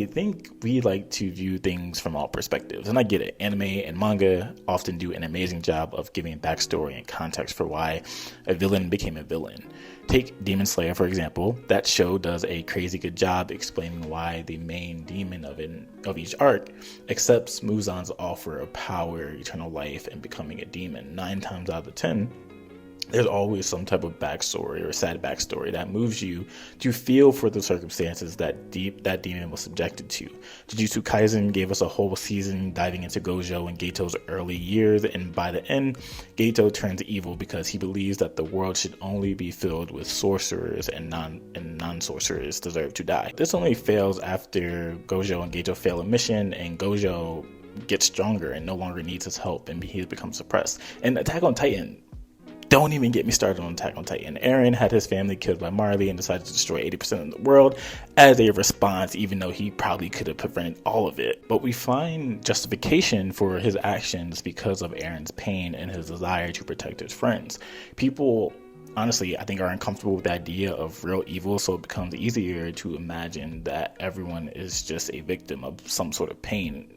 think we like to view things from all perspectives, and I get it. Anime and manga often do an amazing job of giving backstory and context for why a villain became a villain. Take Demon Slayer, for example. That show does a crazy good job explaining why the main demon of each arc accepts Muzan's offer of power, eternal life, and becoming a demon. 9 times out of 10, there's always some type of backstory or sad backstory that moves you to feel for the circumstances that demon was subjected to. Jujutsu Kaisen gave us a whole season diving into Gojo and Geito's early years, and by the end, Geito turns evil because he believes that the world should only be filled with sorcerers and non-sorcerers deserve to die. This only fails after Gojo and Geito fail a mission and Gojo gets stronger and no longer needs his help and he becomes suppressed. And Attack on Titan, don't even get me started on Attack on Titan. Eren had his family killed by Marley and decided to destroy 80% of the world as a response, even though he probably could have prevented all of it. But we find justification for his actions because of Eren's pain and his desire to protect his friends. People, honestly, I think are uncomfortable with the idea of real evil, so it becomes easier to imagine that everyone is just a victim of some sort of pain,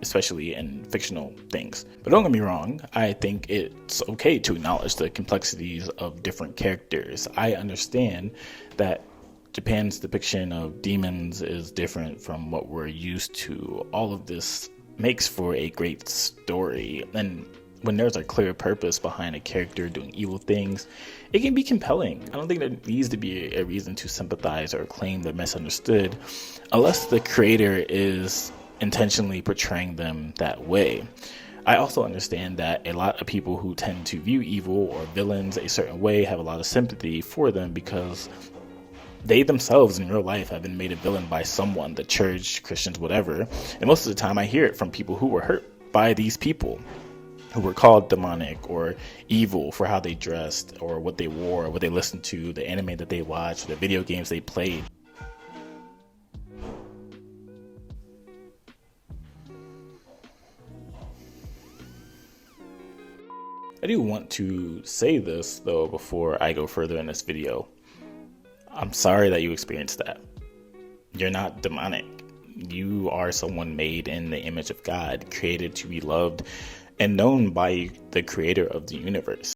especially in fictional things. But don't get me wrong, I think it's okay to acknowledge the complexities of different characters. I understand that Japan's depiction of demons is different from what we're used to. All of this makes for a great story, and when there's a clear purpose behind a character doing evil things, it can be compelling. I don't think there needs to be a reason to sympathize or claim they're misunderstood unless the creator is intentionally portraying them that way. I also understand that a lot of people who tend to view evil or villains a certain way have a lot of sympathy for them because they themselves in real life have been made a villain by someone, the church, Christians, whatever. And most of the time I hear it from people who were hurt by these people, who were called demonic or evil for how they dressed or what they wore, or what they listened to, the anime that they watched, the video games they played. I do want to say this, though, before I go further in this video. I'm sorry that you experienced that. You're not demonic. You are someone made in the image of God, created to be loved and known by the creator of the universe.